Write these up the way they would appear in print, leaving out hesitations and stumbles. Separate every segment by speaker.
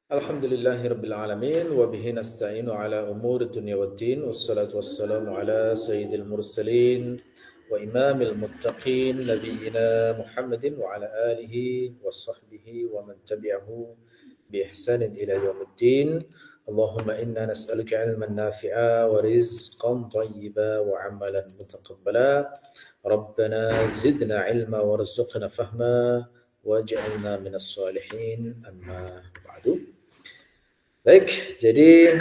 Speaker 1: Alhamdulillahirabbil alamin wa bihi nasta'inu ala umuri dunya waddin wassalatu wassalamu ala sayyidil mursalin wa imamil muttaqin nabiyyina Muhammadin wa ala alihi wa sahbihi wa man tabi'ahu bi ihsanin ila yaumiddin. Allahumma inna nas'aluka ilman nafi'a wa rizqan thayyiba wa amalan mutaqabbala. Rabbana zidna ilma warzuqna fahma waj'alna minas salihin. Amma ba'du. Baik, jadi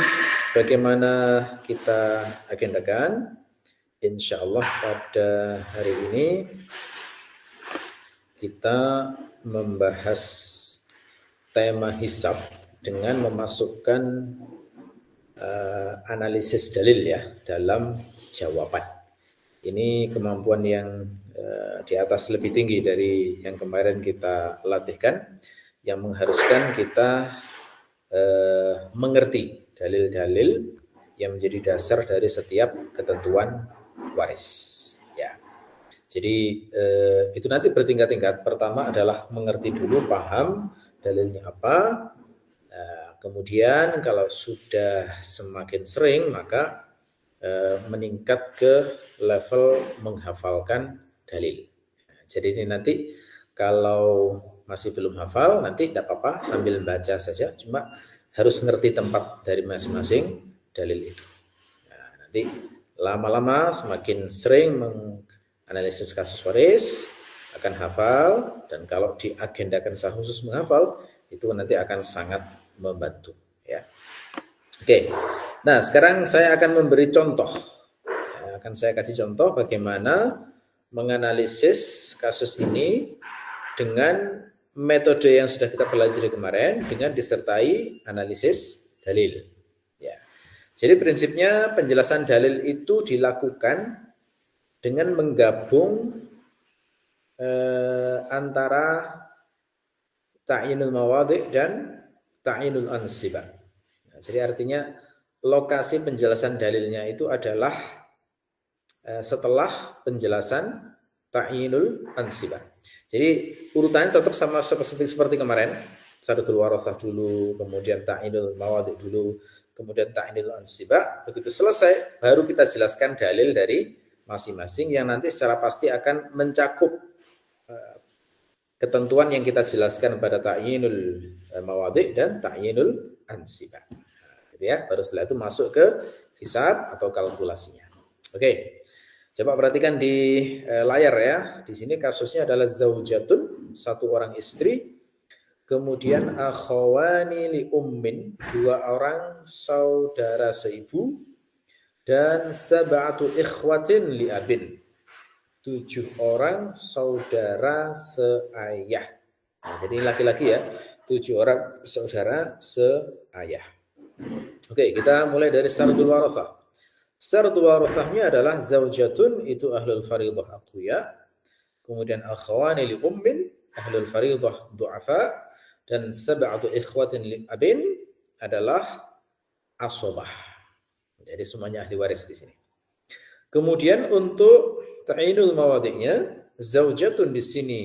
Speaker 1: sebagaimana kita agendakan, insya Allah pada hari ini kita membahas tema hisab dengan memasukkan analisis dalil ya dalam jawaban. Ini kemampuan yang di atas lebih tinggi dari yang kemarin kita latihkan, yang mengharuskan kita mengerti dalil-dalil yang menjadi dasar dari setiap ketentuan waris. Ya, jadi itu nanti bertingkat-tingkat. Pertama adalah mengerti dulu, paham dalilnya apa. Kemudian kalau sudah semakin sering, maka meningkat ke level menghafalkan dalil. Jadi ini nanti kalau masih belum hafal, nanti tidak apa-apa sambil baca saja, cuma harus ngerti tempat dari masing-masing dalil itu. Nah, nanti lama-lama semakin sering menganalisis kasus waris, akan hafal, dan kalau diagendakan secara khusus menghafal, itu nanti akan sangat membantu. Ya. Oke, nah sekarang saya akan memberi contoh. Akan saya kasih contoh bagaimana menganalisis kasus ini dengan metode yang sudah kita pelajari kemarin dengan disertai analisis dalil. Ya. Jadi prinsipnya penjelasan dalil itu dilakukan dengan menggabung antara ta'yinul mawadhi' dan ta'yinul ansibah. Nah, jadi artinya lokasi penjelasan dalilnya itu adalah setelah penjelasan ta'yinul ansibah. Jadi urutannya tetap sama seperti kemarin. Sardul warasah dulu, kemudian ta'yinul mawadhi' dulu, kemudian ta'yinul ansibah. Begitu selesai baru kita jelaskan dalil dari masing-masing yang nanti secara pasti akan mencakup ketentuan yang kita jelaskan pada ta'yinul mawadhi' dan ta'yinul ansibah. Gitu ya. Baru setelah itu masuk ke hisab atau kalkulasinya. Oke. Coba perhatikan di layar ya. Di sini kasusnya adalah zaujatun, satu orang istri, kemudian akhawani li ummin, dua orang saudara seibu, dan sab'atu ikhwatin li abin, 7 orang saudara seayah. Nah, jadi laki-laki ya, 7 orang saudara seayah. Oke, kita mulai dari sardul warasah. Sardul warasahnya adalah zaujatun, itu ahlul faridah aqwiya, kemudian akhawani li ummin, ahlul faridah du'afa, dan sab'atu ikhwatin li abin adalah asobah. Jadi semuanya ahli waris di sini. Kemudian untuk ta'yinul mawadhi'nya, zaujatun di sini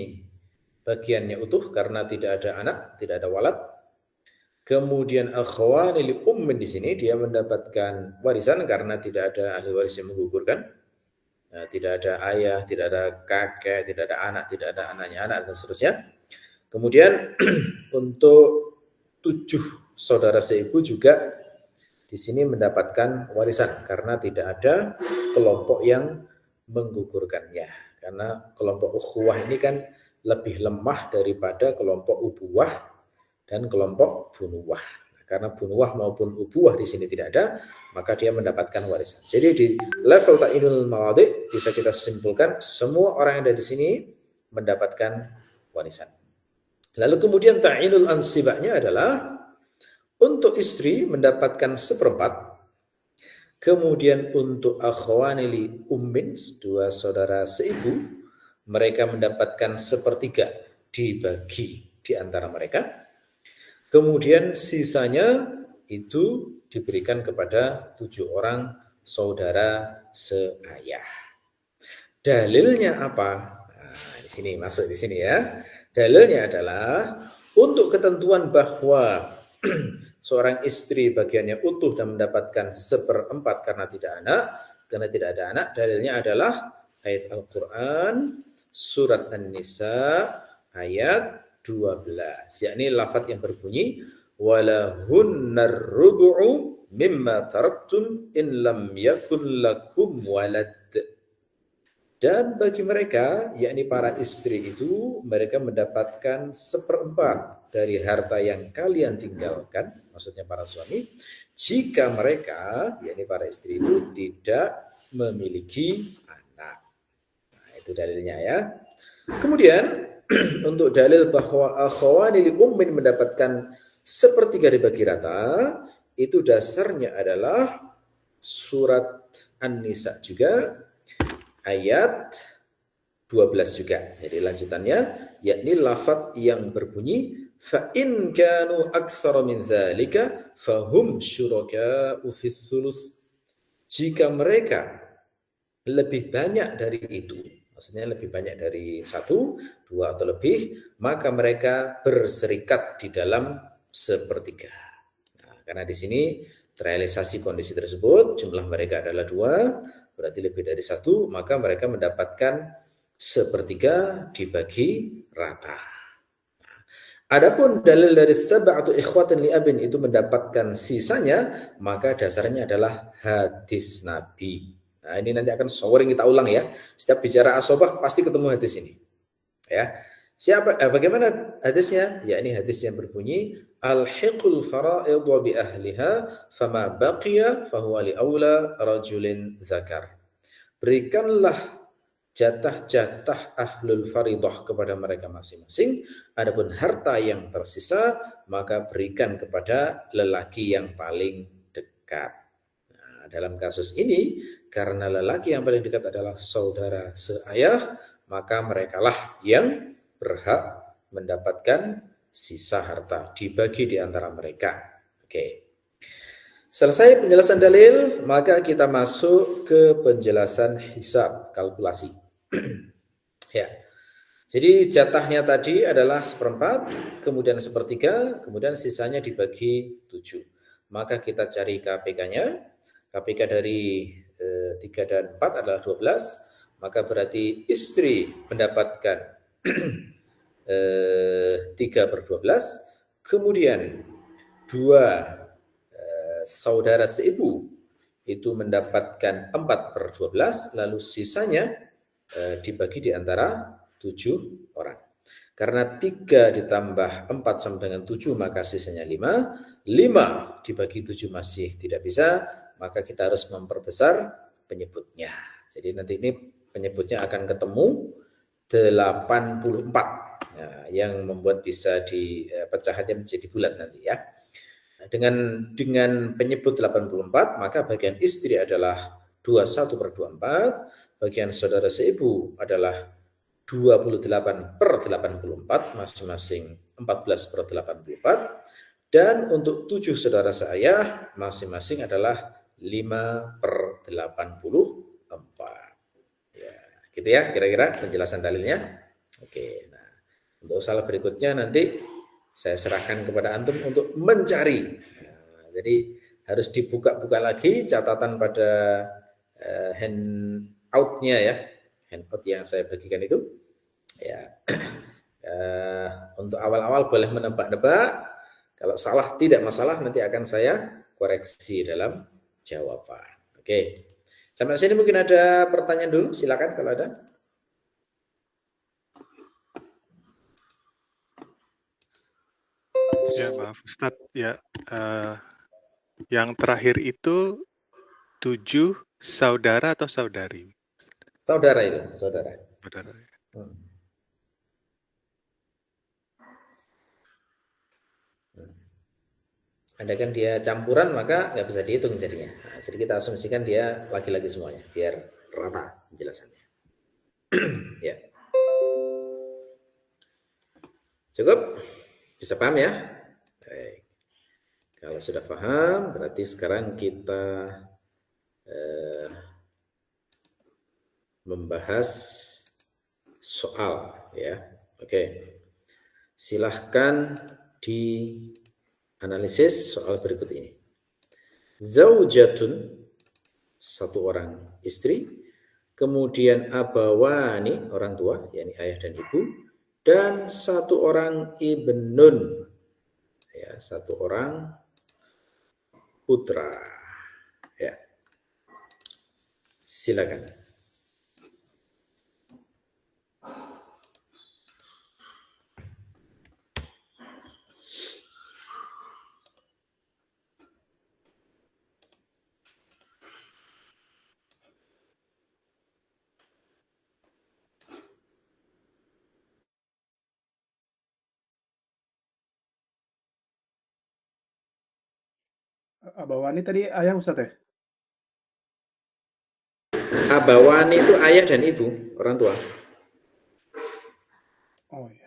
Speaker 1: bagiannya utuh karena tidak ada anak, tidak ada walad. Kemudian akhwani li ummin di sini dia mendapatkan warisan karena tidak ada ahli waris yang menggugurkan. Nah, tidak ada ayah, tidak ada kakek, tidak ada anak, tidak ada anaknya anak dan seterusnya. Kemudian untuk 7 saudara seibu juga di sini mendapatkan warisan karena tidak ada kelompok yang menggugurkannya. Karena kelompok ukhuwah ini kan lebih lemah daripada kelompok ubuwah dan kelompok bunuwah. Karena bunuwah maupun ubuwah di sini tidak ada, maka dia mendapatkan warisan. Jadi di level ta'yinul mawadhi' bisa kita simpulkan semua orang yang ada di sini mendapatkan warisan. Lalu kemudian ta'yinul ansibahnya adalah untuk istri mendapatkan 1/4, kemudian untuk akhwani li ummin, 2 saudara seibu, mereka mendapatkan 1/3 dibagi di antara mereka. Kemudian sisanya itu diberikan kepada 7 orang saudara seayah. Dalilnya apa? Nah, di sini masuk di sini ya. Dalilnya adalah untuk ketentuan bahwa seorang istri bagiannya utuh dan mendapatkan 1/4 karena tidak ada anak, dalilnya adalah ayat Al-Quran surat An-Nisa ayat 12, yakni lafaz yang berbunyi walahunnar rubu'u mimma taraktum in lam yakun lakum walad. Dan bagi mereka, yakni para istri itu, mereka mendapatkan 1/4 dari harta yang kalian tinggalkan, maksudnya para suami, jika mereka, yakni para istri itu, tidak memiliki anak. Nah, itu dalilnya ya. Kemudian, untuk dalil bahwa akhwani li ummin mendapatkan 1/3 dibagi rata, itu dasarnya adalah surat An-Nisa juga, ayat 12 juga. Jadi lanjutannya yakni lafaz yang berbunyi fa in kanu aktsara min dzalika fahum syuraka'u fis sulus. Jika mereka lebih banyak dari itu, maksudnya lebih banyak dari 1, 2 atau lebih, maka mereka berserikat di dalam 1/3. Nah, karena di sini terrealisasi kondisi tersebut, jumlah mereka adalah 2, berarti lebih dari 1, maka mereka mendapatkan 1/3 dibagi rata. Adapun dalil dari sab'atu ikhwatin li abin itu mendapatkan sisanya, maka dasarnya adalah hadis Nabi. Nah, ini nanti akan sering kita ulang ya. Setiap bicara asobah pasti ketemu hadis ini. Ya. Bagaimana hadisnya? Ya, ini hadis yang berbunyi alhiqul fara'id bi ahliha fama baqiya fahuwa li aula rajulin zakar. Berikanlah jatah-jatah ahlul faridah kepada mereka masing-masing. Adapun harta yang tersisa maka berikan kepada lelaki yang paling dekat. Nah, dalam kasus ini karena lelaki yang paling dekat adalah saudara seayah, maka merekalah yang berhak mendapatkan sisa harta dibagi di antara mereka. Oke. Selesai penjelasan dalil, maka kita masuk ke penjelasan hisab, kalkulasi. Ya. Jadi jatahnya tadi adalah 1/4, kemudian 1/3, kemudian sisanya dibagi 7. Maka kita cari KPK-nya. KPK dari 3 dan 4 adalah 12, maka berarti istri mendapatkan 3/12, kemudian 2 saudara seibu itu mendapatkan 4/12, lalu sisanya dibagi di antara 7 orang. Karena 3 ditambah 4 sama dengan 7 maka sisanya 5. 5 dibagi 7 masih tidak bisa, maka kita harus memperbesar penyebutnya. Jadi nanti ini penyebutnya akan ketemu 84. Nah, yang membuat bisa pecahannya menjadi bulat nanti ya. Dengan penyebut 84, maka bagian istri adalah 21/24, bagian saudara seibu adalah 28/84, masing-masing 14/84, dan untuk 7 saudara seayah masing-masing adalah 5/84. Ya, gitu ya kira-kira penjelasan dalilnya. Oke, nah untuk salah berikutnya nanti saya serahkan kepada antum untuk mencari. Nah, jadi harus dibuka-buka lagi catatan pada handout-nya ya, handout yang saya bagikan itu. Ya, untuk awal-awal boleh menebak-nebak. Kalau salah tidak masalah, nanti akan saya koreksi dalam jawaban. Oke, sampai sini mungkin ada pertanyaan dulu, silakan kalau ada.
Speaker 2: Ya, maaf Ustadz. Ya, yang terakhir itu 7 saudara atau saudari?
Speaker 1: Saudara itu, saudara.
Speaker 2: Saudara.
Speaker 1: Andaikan dia campuran maka nggak bisa dihitung jadinya. Nah, jadi kita asumsikan dia laki-laki semuanya, biar rata penjelasannya. Ya. Cukup? Bisa paham ya? Baik. Kalau sudah paham, berarti sekarang kita membahas soal ya. Oke. Silahkan analisis soal berikut ini. Zaujatun, satu orang istri, kemudian abawani, orang tua, yakni ayah dan ibu, dan satu orang ibnun, ya, satu orang putra. Ya, silakan.
Speaker 3: Abawani tadi ayah Ustaz ya?
Speaker 1: Abawani itu ayah dan ibu, orang tua.
Speaker 3: Oh iya.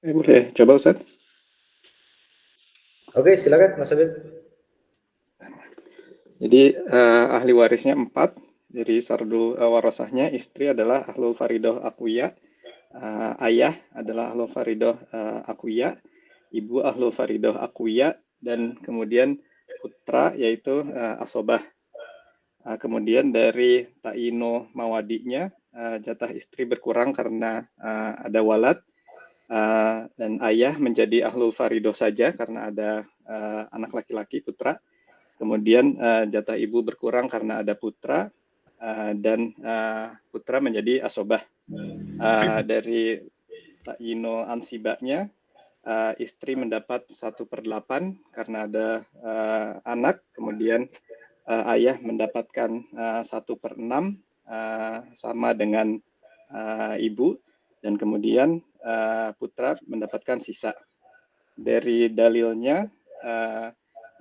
Speaker 3: Boleh coba Ustaz?
Speaker 1: Oke, silakan Mas Habib.
Speaker 3: Jadi ahli warisnya 4. Jadi sardu warasahnya istri adalah ahlul faridoh akuya, ayah adalah ahlul faridoh akuya, ibu ahlul faridoh akuya, dan kemudian putra yaitu asobah. Kemudian dari ta'ino mawadinya, jatah istri berkurang karena ada walad, dan ayah menjadi ahlul faridoh saja karena ada anak laki-laki, putra. Kemudian jatah ibu berkurang karena ada putra, dan putra menjadi asobah. Dari ta'ino ansibanya, istri mendapat 1/8 karena ada anak, kemudian ayah mendapatkan 1/6 sama dengan ibu, dan kemudian putra mendapatkan sisa. Dari dalilnya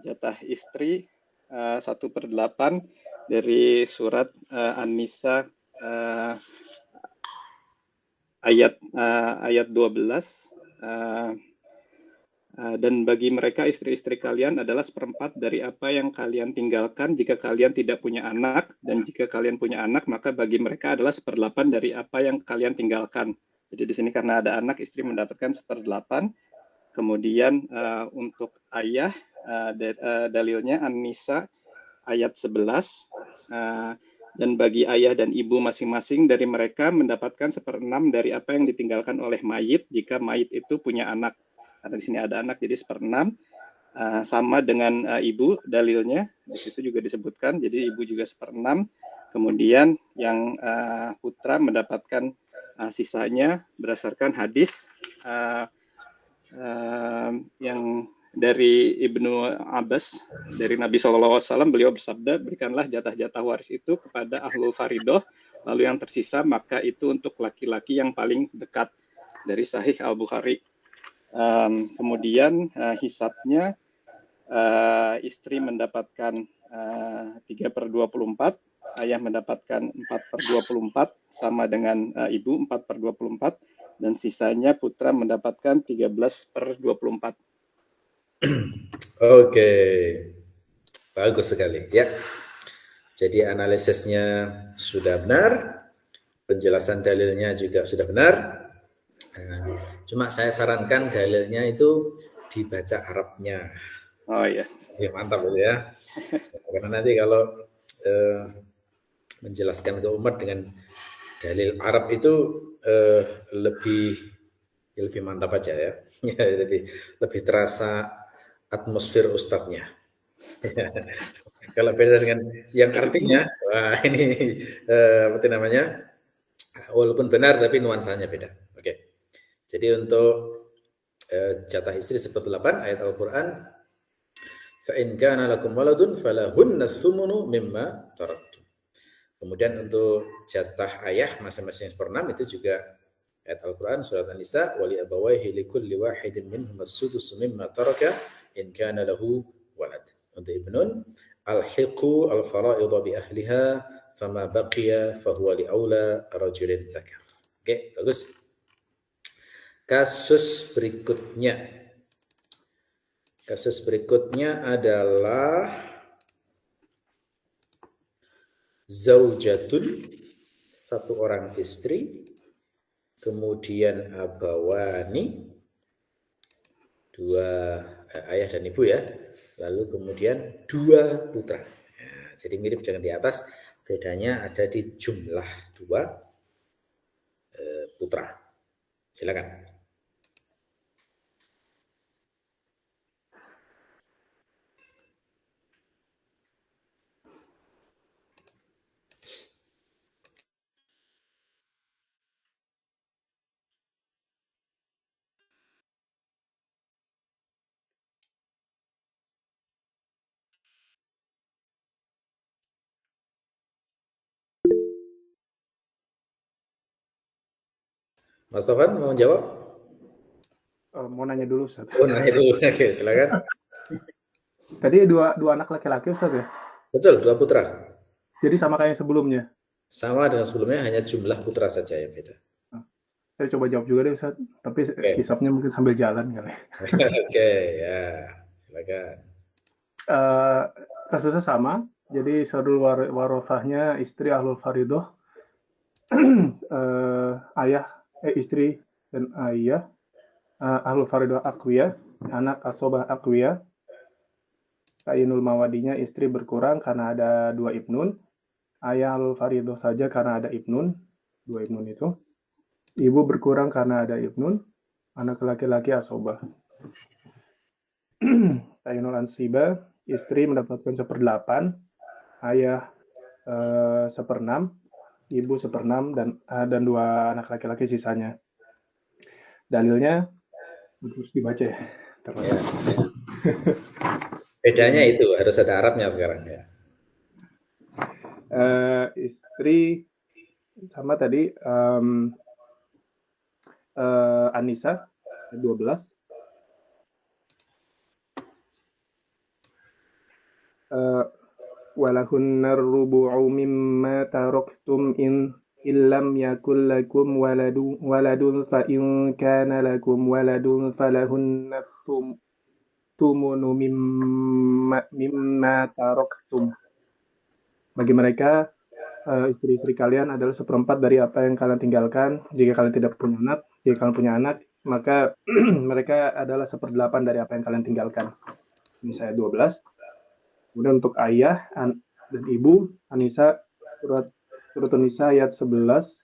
Speaker 3: jatah istri 1/8 dari surat An-Nisa ayat 12. Dan bagi mereka istri-istri kalian adalah 1/4 dari apa yang kalian tinggalkan jika kalian tidak punya anak, dan jika kalian punya anak maka bagi mereka adalah 1/8 dari apa yang kalian tinggalkan. Jadi di sini karena ada anak, istri mendapatkan 1/8. Kemudian untuk ayah dalilnya An-Nisa ayat 11. Dan bagi ayah dan ibu masing-masing dari mereka mendapatkan 1/6 dari apa yang ditinggalkan oleh mayit jika mayit itu punya anak. Karena di sini ada anak, jadi 1/6 sama dengan ibu dalilnya di situ juga disebutkan, jadi ibu juga 1/6. Kemudian yang putra mendapatkan sisanya berdasarkan hadis yang dari Ibnu Abbas dari Nabi SAW, beliau bersabda, berikanlah jatah-jatah waris itu kepada ahlul faridoh, lalu yang tersisa maka itu untuk laki-laki yang paling dekat, dari Sahih Al-Bukhari. Kemudian hisabnya istri mendapatkan 3/24, ayah mendapatkan 4/24 sama dengan ibu 4/24, dan sisanya putra mendapatkan 13/24.
Speaker 1: Oke, bagus sekali ya. Jadi analisisnya sudah benar, penjelasan dalilnya juga sudah benar. Cuma saya sarankan dalilnya itu dibaca Arabnya.
Speaker 3: Oh iya.
Speaker 1: Ya, mantap itu ya. Karena nanti kalau menjelaskan ke umat dengan dalil Arab itu lebih mantap aja ya. lebih terasa atmosfer ustadznya. Kalau beda dengan yang artinya, wah ini apa namanya? Walaupun benar tapi nuansanya beda. Oke. Jadi untuk jatah istri 1/8 ayat Al-Qur'an, fa in kana lakum waladun falahunna tsumunu mimma taraktum. Kemudian untuk jatah ayah masing-masing 1/6 itu juga ayat Al-Qur'an surat An-Nisa, wa li abawayhi likulli wahidin minhum as-sudus mimma taraka in kana lahu walad. Untuk ibnun alhiqu al-fara'idha bi ahliha fama baqiya fahuwa li aula rajulin dzakar. Oke, bagus. Kasus berikutnya adalah zaujatun, satu orang istri, kemudian abawani, dua ayah dan ibu ya, lalu kemudian 2 putra. Ya, jadi mirip dengan di atas, bedanya ada di jumlah 2 putra. Silakan. Mas Taufan mau jawab?
Speaker 3: Mau nanya dulu, Ustaz.
Speaker 1: Oh, nanya dulu. Oke, silakan.
Speaker 3: Tadi dua anak laki-laki, Ustaz ya?
Speaker 1: Betul, 2 putra.
Speaker 3: Jadi sama kayak yang sebelumnya?
Speaker 1: Sama dengan sebelumnya, hanya jumlah putra saja yang beda.
Speaker 3: Saya coba jawab juga deh, Ustaz. Tapi hisapnya mungkin sambil jalan kali.
Speaker 1: Oke, ya. Silakan.
Speaker 3: Kasusnya sama.
Speaker 4: Jadi sadul warosahnya istri ahlul faridoh, istri dan ayah, ahlul faridoh aqwiyah, anak asobah aqwiyah. Ta'inul mawadinya istri berkurang karena ada 2 ibnun, ayah ahlul faridoh saja karena ada ibnun, 2 ibnun itu. Ibu berkurang karena ada ibnun, anak laki-laki asobah. Ta'inul ansibah, istri mendapatkan 1/8, ayah 1/6, ibu 1/6 dan 2 anak laki-laki sisanya. Dalilnya harus dibaca ya.
Speaker 1: Ya. Bedanya itu harus ada Arabnya sekarang ya.
Speaker 4: Istri sama tadi Anissa 12. Walahunnar rubu'u mimma taraktum in illam yakul lakum waladun fa in kana lakum waladun falahunna thumunu mimma taraktum. Bagi mereka istri-istri kalian adalah 1/4 dari apa yang kalian tinggalkan. Jika kalian tidak punya anak, jika kalian punya anak, maka mereka adalah 1/8 dari apa yang kalian tinggalkan. Ini saya 12. Kemudian untuk ayah dan ibu, Anissa, surat An-Nisa ayat 11.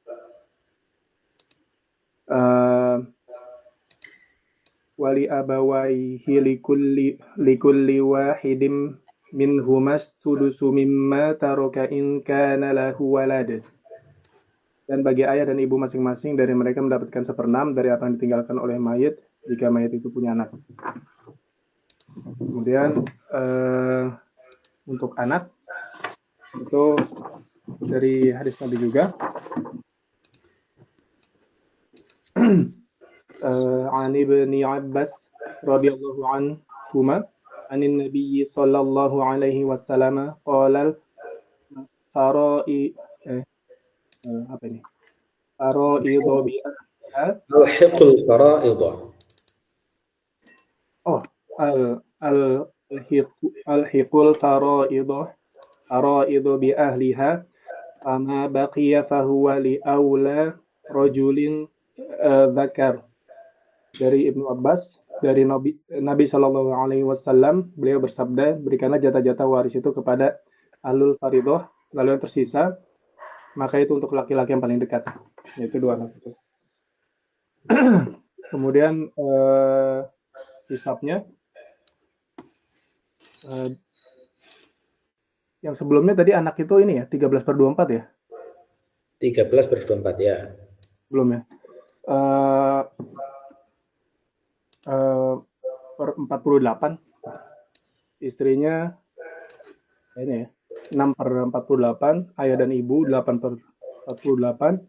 Speaker 4: Wali abawaihi likulli wahidim minhumas sudusu mimma taraka in kana lahu walad. Dan bagi ayah dan ibu masing-masing dari mereka mendapatkan 1/6 dari apa yang ditinggalkan oleh mayit jika mayit itu punya anak. Kemudian untuk anak itu dari hadis Nabi juga. An Ibni Abbas radhiyallahu anhuma anin Nabi sallallahu alaihi wasallam qala apa ini? Faraidu bi
Speaker 1: Alhiqul fara'id.
Speaker 4: Alhiqul faraidu bi ahliha ama baqiya fahuwa li aula rajulin dzakar. Dari Ibnu Abbas, dari Nabi Shallallahu Alaihi Wasallam, beliau bersabda, berikanlah jatah-jatah waris itu kepada ahlul faridoh, lalu yang tersisa, maka itu untuk laki-laki yang paling dekat, yaitu 2 anak itu. Kemudian hisabnya, yang sebelumnya tadi anak itu ini ya, 13/24 ya?
Speaker 1: 13/24 ya.
Speaker 4: Belum ya? Per 48 istrinya ini ya 6/48, ayah dan ibu 8/48,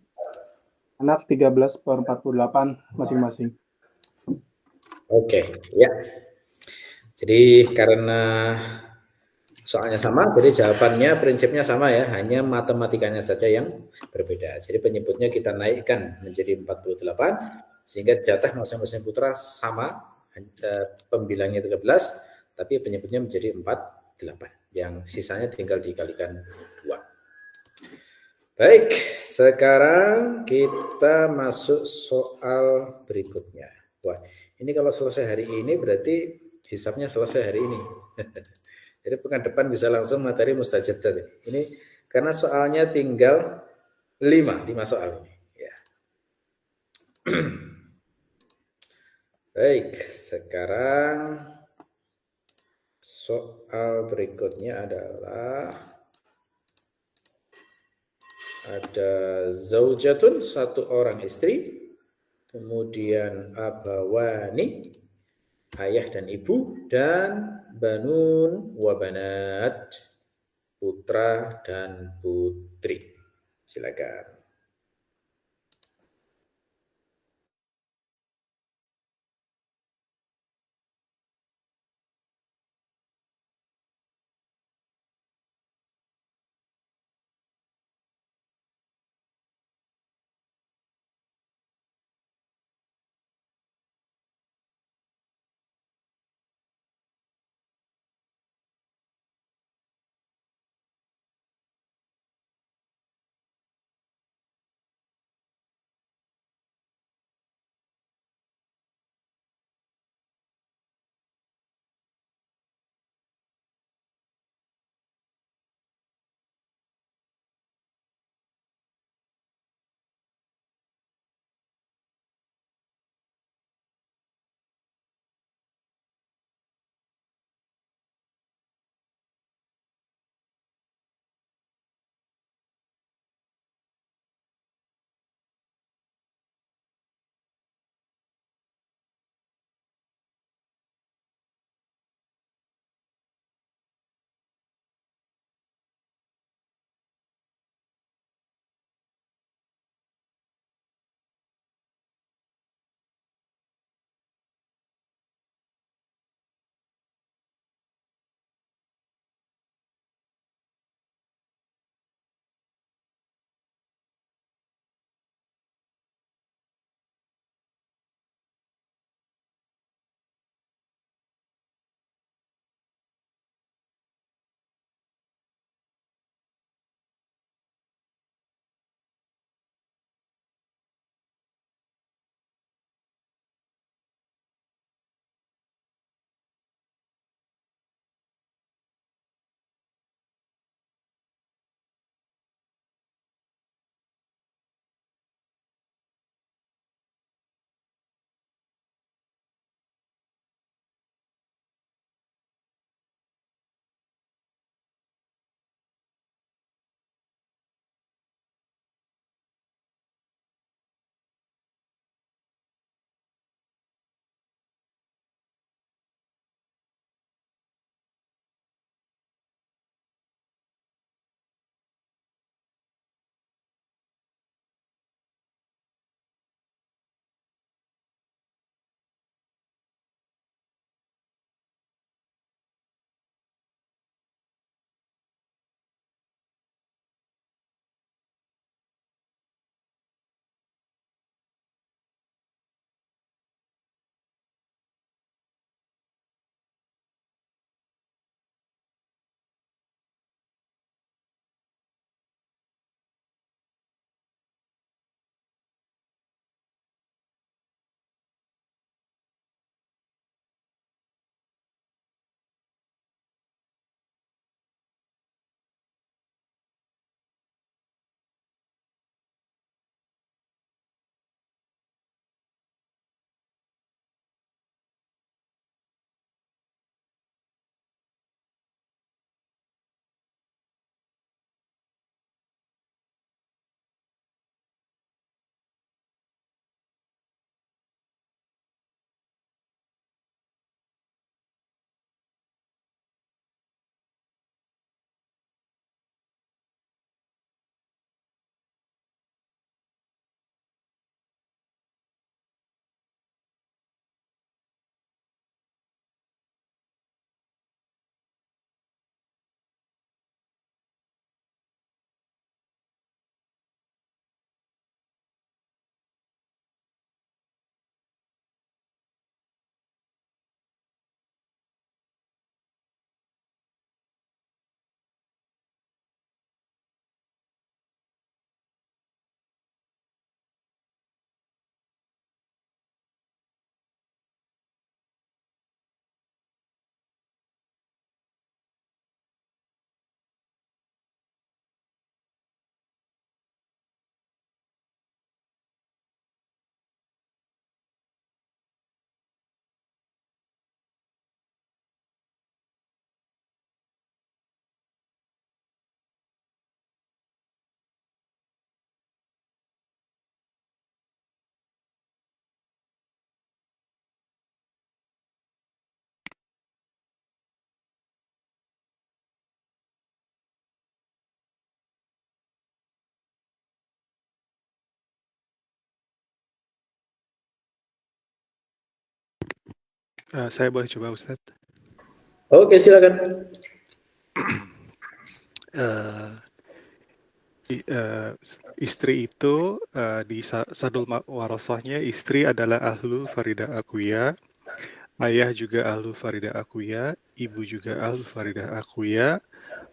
Speaker 4: anak 13/48 masing-masing.
Speaker 1: Oke, ya. Jadi karena soalnya sama, jadi jawabannya prinsipnya sama ya, hanya matematikanya saja yang berbeda. Jadi penyebutnya kita naikkan menjadi 48 sehingga jatah masing-masing putra sama, pembilangnya 13, tapi penyebutnya menjadi 48. Yang sisanya tinggal dikalikan 2. Baik, sekarang kita masuk soal berikutnya. Wah, ini kalau selesai hari ini berarti hisabnya selesai hari ini. Jadi pekan depan bisa langsung materi mustajab tadi. Ini karena soalnya tinggal 5 soal ini. Ya. Baik, sekarang soal berikutnya adalah ada zaujatun, 1 orang istri, kemudian abawani, ayah dan ibu, dan banun wa banat, putra dan putri. Silakan.
Speaker 2: Saya boleh coba Ustaz.
Speaker 1: Oke, silakan.
Speaker 2: Istri itu di Sadul Warasahnya, istri adalah ahlul faridah akuya, ayah juga ahlul faridah akuya, ibu juga ahlul faridah akuya,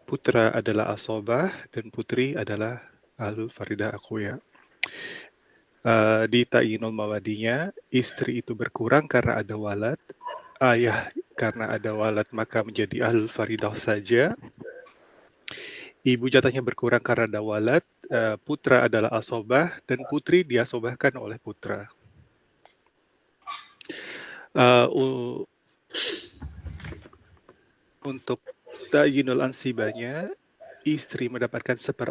Speaker 2: putra adalah asobah, dan putri adalah ahlul faridah akuya. Di ta'yinul mawadinya, istri itu berkurang karena ada walad, ayah karena ada walad maka menjadi ahlul faridah saja, ibu jatahnya berkurang karena ada walad, putra adalah asobah, dan putri diasobahkan oleh putra. Untuk ta'yinul ansibanya, istri mendapatkan 1/4,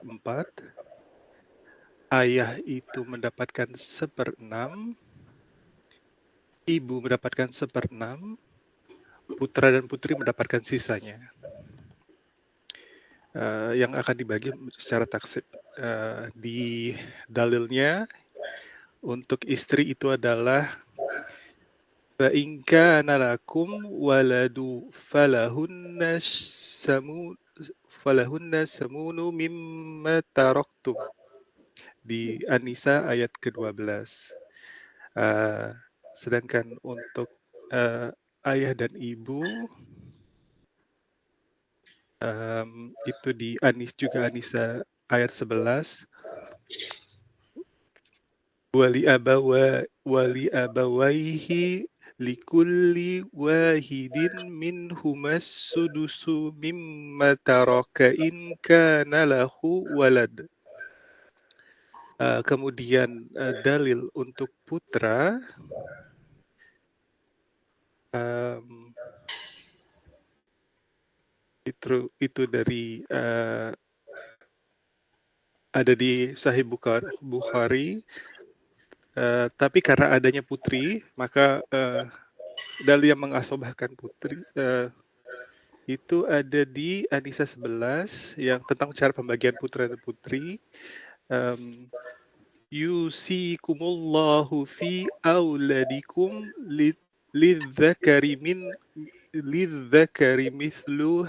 Speaker 2: ayah itu mendapatkan 1/6, ibu mendapatkan 1/6, putra dan putri mendapatkan sisanya. Yang akan dibagi secara taksib. Di dalilnya, untuk istri itu adalah fa in kana lakum waladu falahunna samunu mimma taraktum. Di An-Nisa ayat ke-12. Sedangkan untuk ayah dan ibu itu di juga An-Nisa ayat 11. Wali abawaihi likulli wahidin minhumas sudusu mimma taraka in kana lahu walad. Kemudian dalil untuk putra itu dari ada di Sahih Bukhari, tapi karena adanya putri maka dalil yang mengasobahkan putri itu ada di An-Nisa 11 yang tentang cara pembagian putra dan putri. Yusikumullahu fi auladikum lidzakari mithlu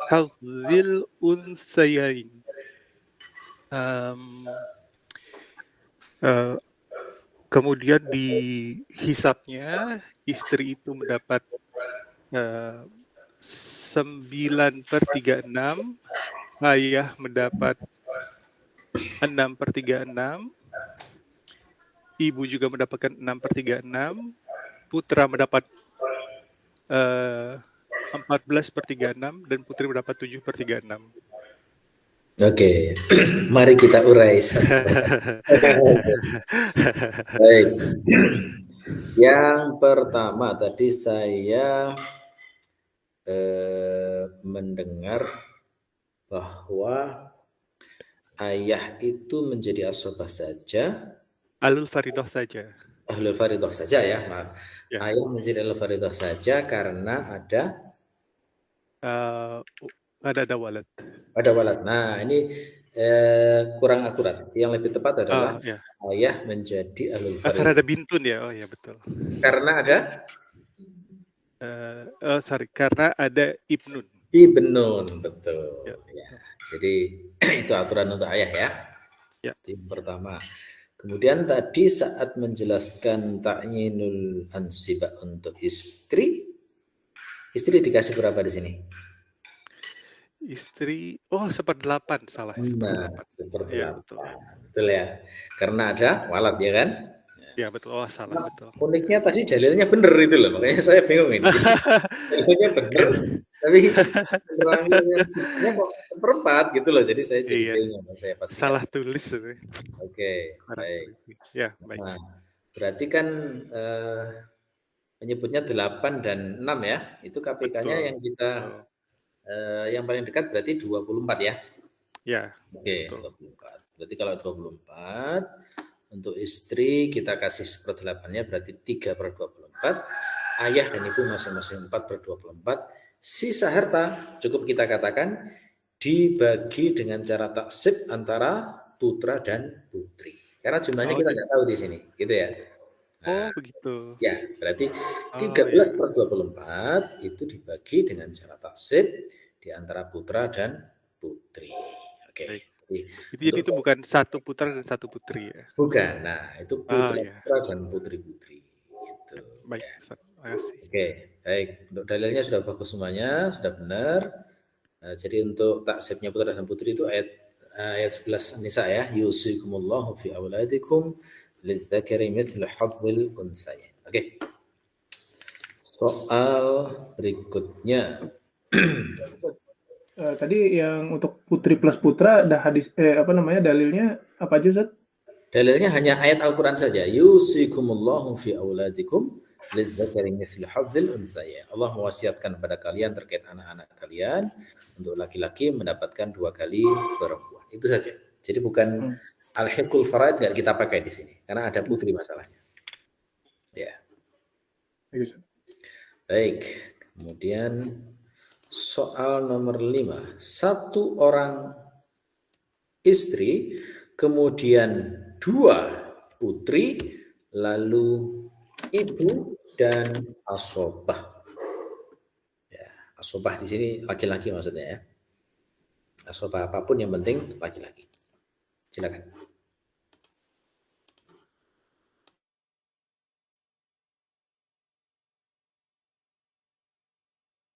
Speaker 2: hadzil unsayain. Kemudian di hisabnya, istri itu mendapat 9/36, ayah mendapat 6/36, ibu juga mendapatkan 6/36, putra mendapat 14/36, dan putri mendapat 7/36.
Speaker 1: Oke, mari kita urai. Baik. Yang pertama tadi saya mendengar bahwa ayah itu menjadi asobah saja.
Speaker 2: Ahlul faridah saja.
Speaker 1: Ahlul faridah saja ya. Ayah menjadi ahlul faridah saja karena ada
Speaker 2: walad.
Speaker 1: Ada walad. Nah, ini kurang akurat. Yang lebih tepat adalah ayah menjadi ahlul faridah.
Speaker 2: Karena ada bintun ya. Oh ya, betul.
Speaker 1: Karena ada
Speaker 2: karena ada ibnun.
Speaker 1: Ibnun, betul. Ya. Jadi itu aturan untuk ayah ya. Yang pertama. Kemudian tadi saat menjelaskan ta'yinul ansibah untuk istri dikasih berapa di sini?
Speaker 2: Istri 1/8 salah. 1/8.
Speaker 1: Ya, betul ya. Karena ada walad ya kan?
Speaker 2: Ya betul. Salah betul.
Speaker 1: Uniknya tadi dalilnya bener itu loh, makanya saya bingung ini. Dalilnya bener, tapi penerangnya kok 1/4 gitu loh, jadi saya jadi bingung. Saya pasti
Speaker 2: salah tulis.
Speaker 1: Oke, baik.
Speaker 2: Ya, baik.
Speaker 1: Nah, berarti kan menyebutnya 8 dan 6 ya. Itu KPK-nya yang kita yang paling dekat berarti 24 ya.
Speaker 2: Ya.
Speaker 1: Oke, 24. Berarti kalau 24 untuk istri kita kasih 1/8-nya berarti 3/24. Ayah dan ibu masing-masing 4/24. Sisa harta cukup kita katakan dibagi dengan cara taksib antara putra dan putri. Karena jumlahnya kita nggak tahu di sini, gitu ya.
Speaker 2: Oh, begitu.
Speaker 1: Ya, berarti
Speaker 2: Oh,
Speaker 1: 13
Speaker 2: ya.
Speaker 1: per 24 itu dibagi dengan cara taksib di antara putra dan putri. Oke.
Speaker 2: Baik.
Speaker 1: Jadi
Speaker 2: Jadi itu bukan satu putra dan satu putri ya?
Speaker 1: bukan. Nah, itu
Speaker 2: Oh, ya.
Speaker 1: putra dan putri-putri. Gitu.
Speaker 2: Baik,
Speaker 1: Ya.
Speaker 2: Ustaz. Terima kasih.
Speaker 1: Oke, baik. Untuk dalilnya sudah bagus semuanya, sudah benar. Nah, jadi untuk taksibnya putra dan putri itu ayat 11 Nisa ya. Yusikumullahu fi auladikum lizzakari mithlu hadzil unsayain. Oke. Soal berikutnya.
Speaker 4: Tadi yang untuk putri plus putra ada dalilnya apa aja, Ustaz?
Speaker 1: Dalilnya hanya ayat Al-Quran saja. Yusikumullahu fi auladikum lizzakari mithlu hadzil unsayain. Allah mewasiatkan kepada kalian terkait anak-anak kalian untuk laki-laki mendapatkan 2 kali perempuan. Itu saja. Jadi bukan al-hiqul faraid enggak kita pakai di sini karena ada putri masalahnya. Ya. Baik. Kemudian soal nomor 5. 1 orang istri, kemudian 2 putri, lalu ibu dan asobah. Ya, asobah di sini laki-laki maksudnya ya. Asobah apapun yang penting laki-laki. Silakan.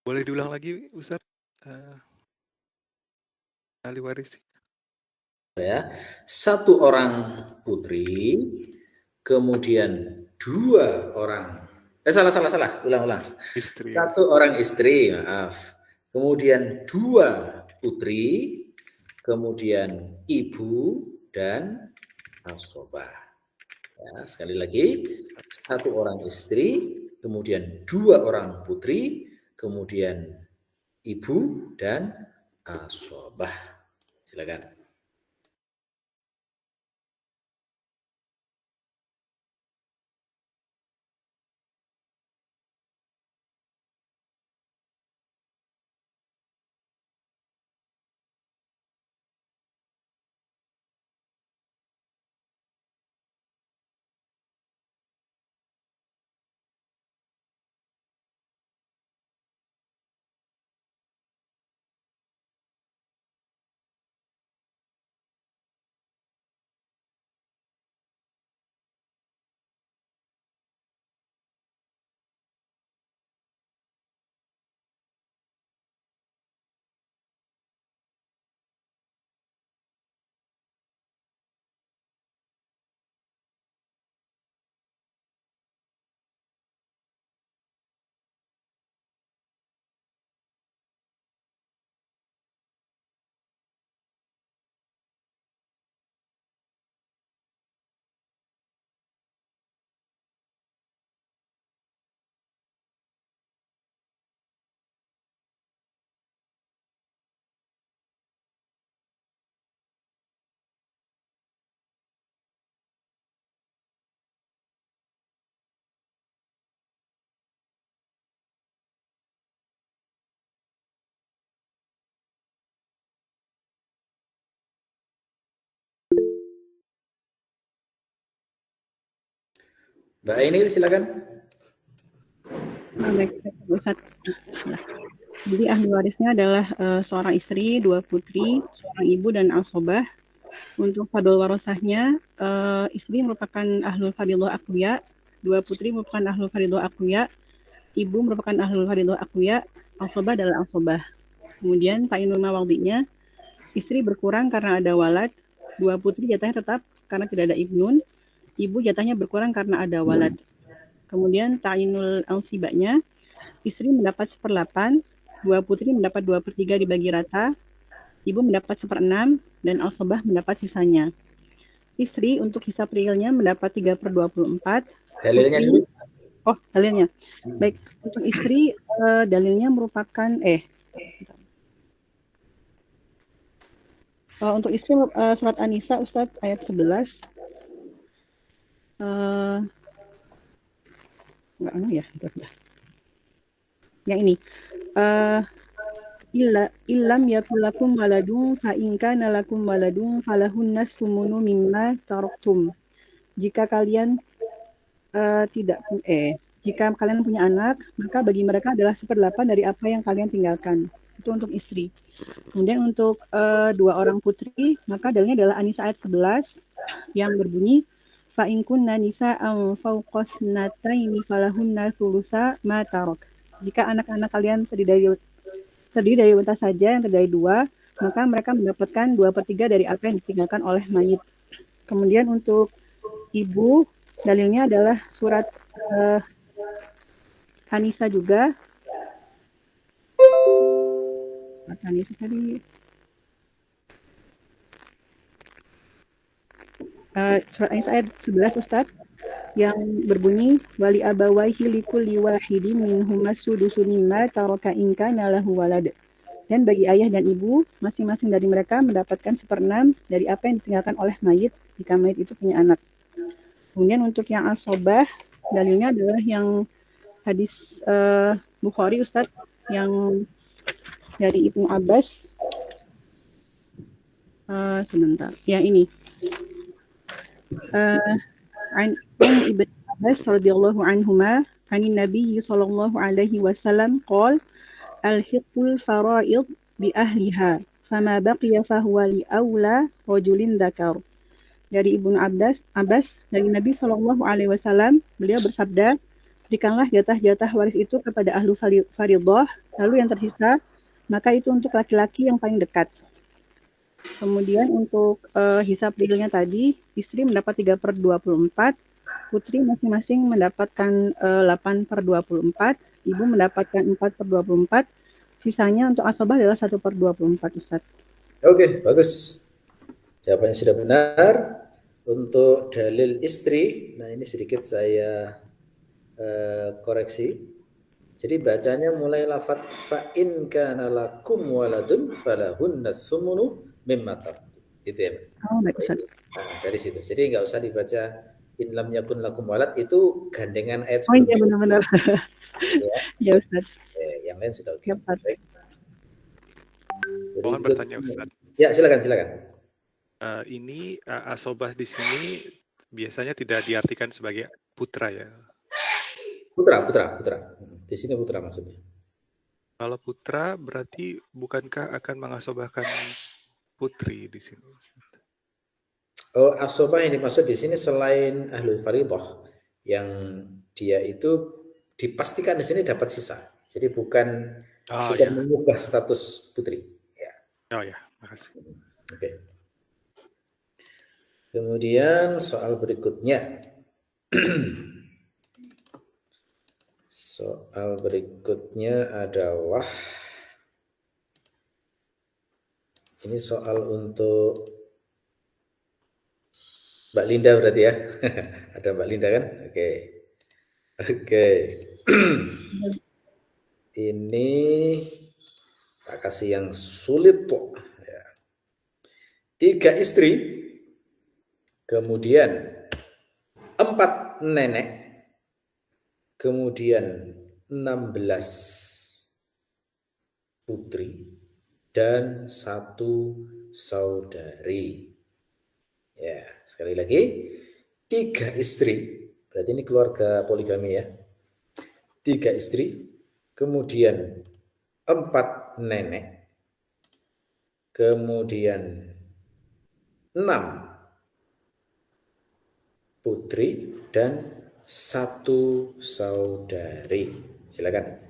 Speaker 2: Boleh diulang lagi, Ustaz? Ahli waris.
Speaker 1: Ya, 1 orang putri, kemudian 2 orang. Salah. Ulang.
Speaker 2: Istri.
Speaker 1: 1 orang istri, maaf. Kemudian 2 putri, kemudian ibu dan asobah. Ya, sekali lagi, 1 orang istri, kemudian 2 orang putri, kemudian ibu dan asobah. Silakan. Mbak Ainil, silakan.
Speaker 5: Baik, Ustaz. Jadi ahli warisnya adalah seorang istri, 2 putri, seorang ibu dan asobah. Untuk fadl warosahnya, istri merupakan ahlul faridah aqwiya, 2 putri merupakan ahlul faridah aqwiya, ibu merupakan ahlul faridah aqwiya, asobah adalah asobah. Kemudian ta'inul mawadhi'nya, istri berkurang karena ada walad, 2 putri jatahnya tetap karena tidak ada ibnun, ibu jatahnya berkurang karena ada walad. Kemudian ta'inul ansibanya, istri mendapat 1/8, 2 putri mendapat 2/3 dibagi rata, ibu mendapat 1/6, dan asobah mendapat sisanya. Istri untuk hisab realnya mendapat 3/24.
Speaker 1: Dalilnya dulu.
Speaker 5: Oh, dalilnya. Baik, untuk istri dalilnya merupakan untuk istri surat An-Nisa Ustadz ayat 11. Yang ini. Illam yakul lakum waladun fa in kana lakum waladun falahunnas sumunu mimma taraktum. Jika kalian jika kalian punya anak, maka bagi mereka adalah 1/8 dari apa yang kalian tinggalkan. Itu untuk istri. Kemudian untuk dua orang putri, maka dalilnya adalah An-Nisa ayat 11 yang berbunyi fa in kunna nisa'an fawqa thnataini falahunna thulutsa ma tarak. Jika anak-anak kalian terdiri dari unta saja yang terdiri dari 2, maka mereka mendapatkan 2/3 dari apa yang ditinggalkan oleh mayit. Kemudian untuk ibu, dalilnya adalah surat An-Nisa juga. An-Nisa tadi. Surat An-Nisa ayat 11 Ustadz, yang berbunyi wali abawaihi likulli wahidin minhuma sudusu mimma taraka in kana lahu walad. Dan bagi ayah dan ibu, masing-masing dari mereka mendapatkan 1/6 dari apa yang ditinggalkan oleh mayit jika mayit itu punya anak. Kemudian untuk yang asobah, dalilnya adalah yang hadis Bukhari Ustadz, yang dari Ibnu Abbas. Sebentar, yang ini. An Ibnu Abbas radhiyallahu anhuma, anin Nabi sallallahu alaihi wasallam qol al-hiqul fara'id bi ahliha fama baqiya fahuwa li aula rajulin dzakar. Dari Ibnu Abbas dari Nabi sallallahu alaihi wasallam, beliau bersabda, berikanlah jatah-jatah waris itu kepada ahlu faridah, lalu yang tersisa maka itu untuk laki-laki yang paling dekat. Kemudian untuk hisab realnya tadi, istri mendapat 3/24, putri masing-masing mendapatkan 8/24, ibu mendapatkan 4/24, sisanya untuk asobah adalah 1/24, Ustaz.
Speaker 1: Oke, bagus. Jawabannya sudah benar. Untuk dalil istri, nah ini sedikit saya koreksi. Jadi bacanya mulai lafaz fa in kana lakum waladun falahunna tsumunu mimma taraktum. Gitu ya.
Speaker 5: Oh, baik Ustaz.
Speaker 1: Nah, dari situ. Jadi nggak usah dibaca in lam yakun lakum walad, itu gandengan ayat
Speaker 5: Oh iya,
Speaker 1: sebelumnya.
Speaker 5: benar-benar.
Speaker 1: Ya.
Speaker 5: Ya Ustaz.
Speaker 1: Yang lain sudah oke.
Speaker 5: Ya, Pak.
Speaker 1: Baik.
Speaker 2: Mohon bertanya Ustaz.
Speaker 1: Ya, silakan.
Speaker 2: Ini asobah di sini biasanya tidak diartikan sebagai putra ya.
Speaker 1: Putra. Di sini putra maksudnya.
Speaker 2: Kalau putra berarti bukankah akan mengasobahkan putri di sini?
Speaker 1: Oh, asobah yang dimaksud di sini selain ahlul faridah, yang dia itu dipastikan di sini dapat sisa. Jadi bukan mengubah status putri. Ya.
Speaker 2: Oh ya, makasih.
Speaker 1: Oke. Kemudian soal berikutnya. Soal berikutnya adalah ini soal untuk Mbak Linda berarti ya. Ada Mbak Linda kan? Oke. Ini tak kasih yang sulit tuh. 3 istri, kemudian 4 nenek, kemudian 16 putri, dan 1 saudari. Ya, sekali lagi, 3 istri, berarti ini keluarga poligami ya. 3 istri, kemudian 4 nenek, kemudian 6 putri, dan 1 saudari. Silakan.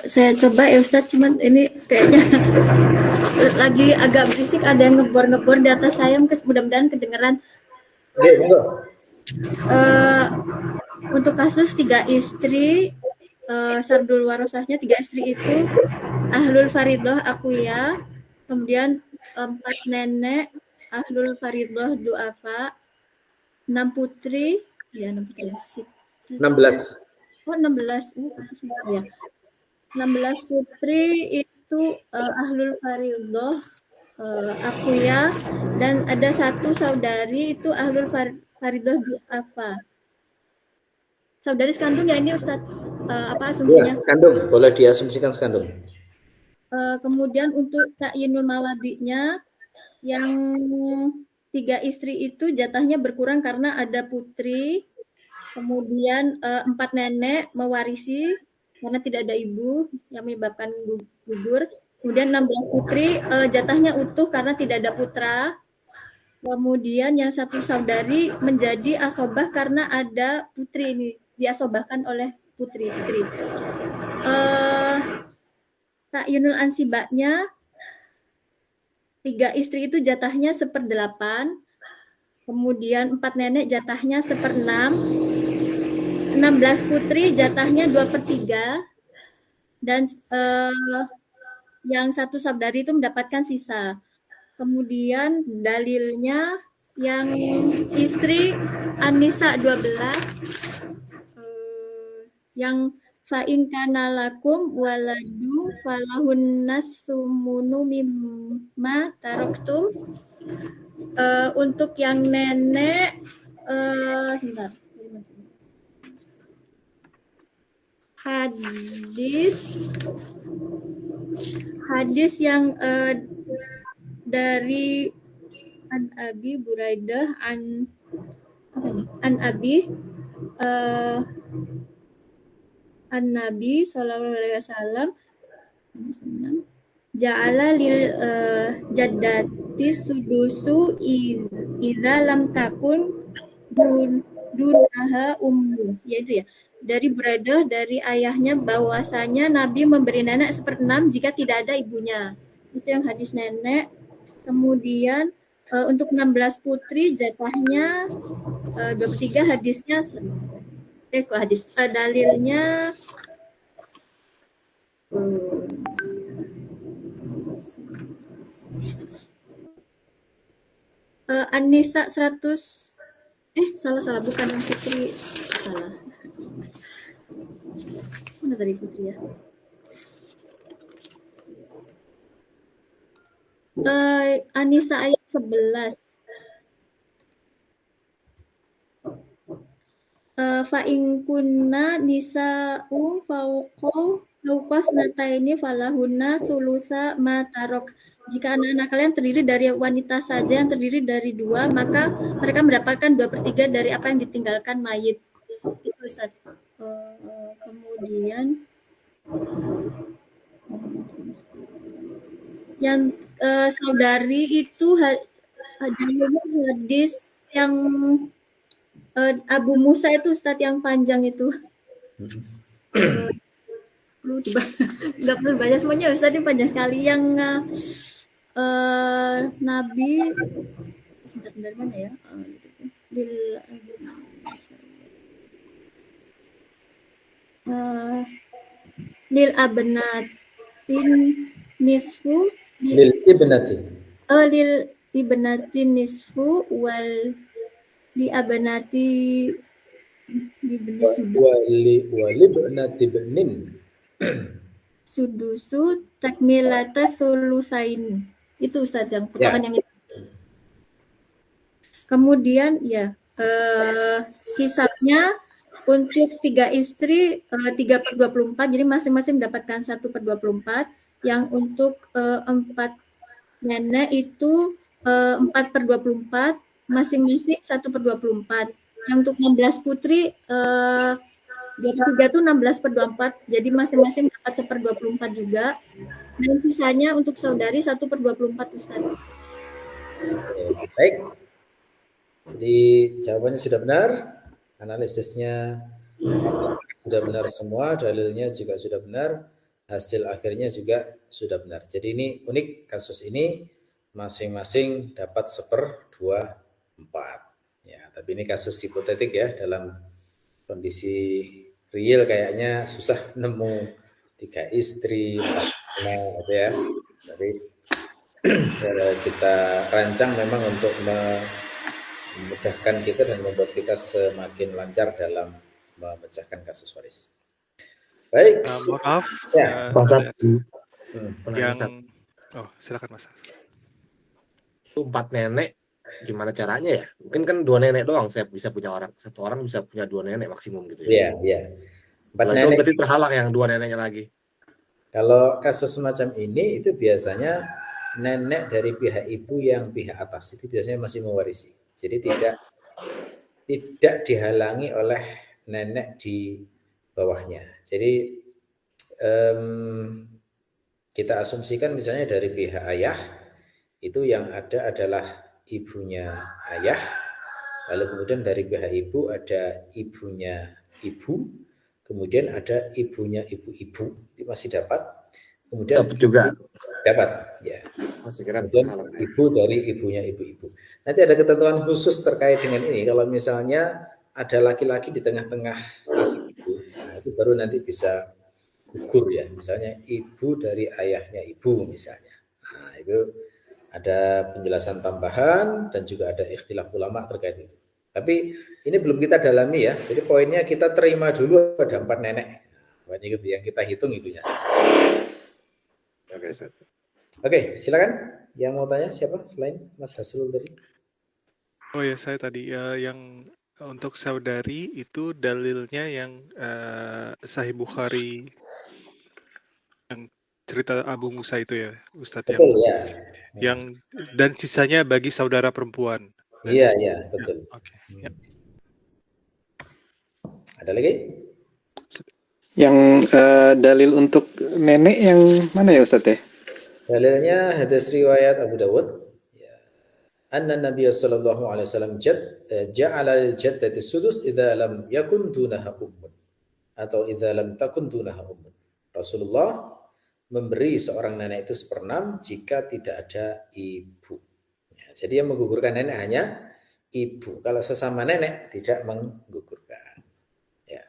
Speaker 6: Saya coba ya Ustadz, cuman ini kayaknya lagi agak berisik, ada yang ngebor-ngebor di atas saya, mudah-mudahan kedengeran.
Speaker 1: Oke, monggo.
Speaker 6: Untuk kasus 3 istri, sardul warosahnya 3 istri itu ahlul faridoh akuya, kemudian 4 nenek ahlul faridoh du'afa, 6 putri, ya 6 putri ya,
Speaker 1: 16.
Speaker 6: Oh 16, ya. 16 putri itu ahlul faridoh akuya, dan ada 1 saudari itu ahlul faridoh du'afa. Saudari sekandung ya ini Ustadz, apa asumsinya?
Speaker 1: Ya, sekandung, boleh diasumsikan sekandung.
Speaker 6: Kemudian untuk ta'yinul mawadi'nya, yang 3 istri itu jatahnya berkurang karena ada putri, kemudian 4 nenek mewarisi karena tidak ada ibu yang menyebabkan gugur, kemudian 16 putri jatahnya utuh karena tidak ada putra, kemudian yang 1 saudari menjadi asobah karena ada putri, ini diasobahkan oleh putri. Ta'yinul ansibaknya 3 istri itu jatahnya 1/8, kemudian 4 nenek jatahnya 1/6, 16 putri jatahnya 2/3, dan yang 1 saudari itu mendapatkan sisa. Kemudian dalilnya yang istri An-Nisa 12, yang fa'in kana lakum waladu falahun nasumunu mimma taroktum. Untuk yang nenek, sebentar. Hadis yang dari An Abi Buraidah An Abi An Nabi Sallallahu Alaihi Wasallam ja'ala lil jaddati sudusu idza lam takun dunaha ummu, yaitu ya dari Buraidah dari ayahnya bahwasanya Nabi memberi nenek 1/6 jika tidak ada ibunya. Itu yang hadis nenek. Kemudian untuk 16 putri jatahnya 23, hadisnya dalilnya An-Nisa 100, salah bukan yang putri, salah. Mana tadi putri ya? An-Nisa ayat 11. Fa'in kunna nisa'u fauqas nataini falahunna sulusa matarok. Jika anak-anak kalian terdiri dari wanita saja yang terdiri dari 2, maka mereka mendapatkan 2/3 dari apa yang ditinggalkan mayit. Itu Ustaz. Kemudian yang saudari itu hadis yang Abu Musa itu Ustadz yang panjang itu. Nggak perlu banyak semuanya Ustadz, yang panjang sekali. Yang Nabi sebentar dari mana ya? Lil abnatin nisfu
Speaker 1: lil
Speaker 6: ibnatin nisfu wal di abanati sudusu takmilata sulusain. Itu Ustaz yang potongan yang itu. Kemudian ya hisabnya untuk 3 istri 3/24, jadi masing-masing mendapatkan 1/24. Yang untuk 4 nenek itu 4/24, masing-masing 1/24. Yang untuk 16 putri 23 itu 16/24, jadi masing-masing dapat 1/24 juga. Dan sisanya untuk saudari 1/24 Ustaz.
Speaker 1: Baik. Jadi jawabannya sudah benar, analisisnya Sudah benar semua, dalilnya juga sudah benar, hasil akhirnya juga sudah benar. Jadi ini unik, kasus ini masing-masing dapat 1/24. Ya, tapi ini kasus hipotetik ya, dalam kondisi real kayaknya susah nemu 3 istri, 4 anak gitu ya. Tapi kita rancang memang untuk memudahkan kita dan membuat kita semakin lancar dalam memecahkan kasus waris. Baik.
Speaker 2: Mohon maaf,
Speaker 1: Ya.
Speaker 2: ada
Speaker 7: yang
Speaker 2: silakan Mas.
Speaker 7: Itu 4 nenek gimana caranya ya? Mungkin kan 2 nenek doang saya bisa punya orang. Satu orang bisa punya 2 nenek maksimum gitu ya.
Speaker 1: Iya, iya.
Speaker 7: 4 nenek berarti terhalang yang 2 neneknya lagi.
Speaker 1: Kalau kasus semacam ini itu biasanya nenek dari pihak ibu yang pihak atas itu biasanya masih mewarisi. Jadi tidak dihalangi oleh nenek di bawahnya. Jadi kita asumsikan misalnya dari pihak ayah itu yang ada adalah ibunya ayah, lalu kemudian dari pihak ibu ada ibunya ibu, kemudian ada ibunya ibu-ibu, masih dapat. Kemudian
Speaker 7: dapat juga.
Speaker 1: Dapat, ya.
Speaker 7: Masih kira
Speaker 1: ibu dari ibunya ibu-ibu. Nanti ada ketentuan khusus terkait dengan ini. Kalau misalnya ada laki-laki di tengah-tengah nasib itu, nah itu baru nanti bisa gugur ya. Misalnya ibu dari ayahnya ibu misalnya. Nah, itu ada penjelasan tambahan dan juga ada ikhtilaf ulama terkait itu. Tapi ini belum kita dalami ya. Jadi poinnya kita terima dulu ada 4 nenek. Banyak gitu yang kita hitung itunya. Oke, silakan. Yang mau tanya siapa selain Mas Hasrul tadi?
Speaker 2: Oh ya, saya tadi yang untuk saudari itu dalilnya yang Sahih Bukhari yang cerita Abu Musa itu ya, Ustadz.
Speaker 1: Betul, ya.
Speaker 2: Yang dan sisanya bagi saudara perempuan.
Speaker 1: Iya, iya, betul.
Speaker 2: Oke. Ya.
Speaker 1: Ada lagi?
Speaker 3: Yang dalil untuk nenek yang mana ya Ustadz ya?
Speaker 1: Dalilnya hadis riwayat Abu Dawud. Ya. Anna Nabi sallallahu alaihi wasallam ja'ala al-jaddati sudus idza lam yakun dunaha ummun atau idza lam takun dunaha ummun. Rasulullah memberi seorang nenek itu 1/6 jika tidak ada ibu. Ya, jadi yang menggugurkan nenek hanya ibu. Kalau sesama nenek tidak menggugurkan. Ya.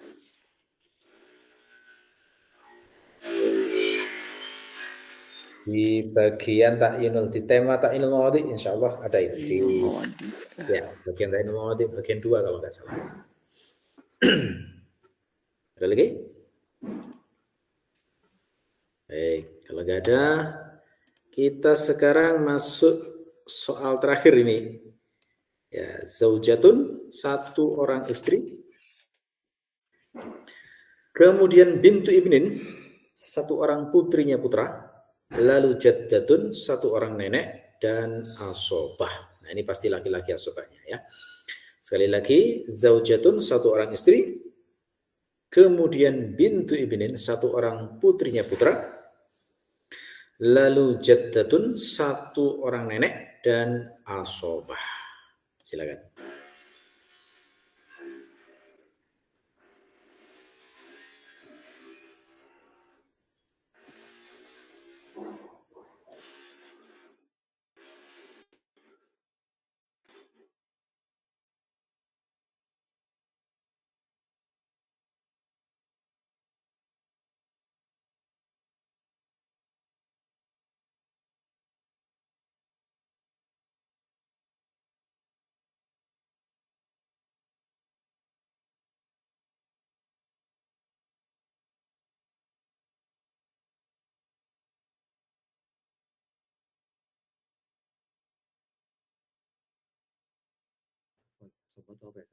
Speaker 1: Di bagian ta'yinul, di tema ta'yinul mawadhi insyaallah ada itu di ya, bagian ta'yinul mawadhi bagian 2 kalau nggak salah. Ada lagi? Baik, kalau nggak ada kita sekarang masuk soal terakhir ini. Ya, zaujatun, 1 orang istri. Kemudian bintu ibnin, 1 orang putrinya putra. Lalu jaddatun, 1 orang nenek, dan asobah. Nah ini pasti laki-laki asobahnya ya. Sekali lagi, zaujatun 1 orang istri, kemudian bintu ibnin 1 orang putrinya putra, lalu jaddatun 1 orang nenek, dan asobah. Silakan.
Speaker 7: Sobat apa ya?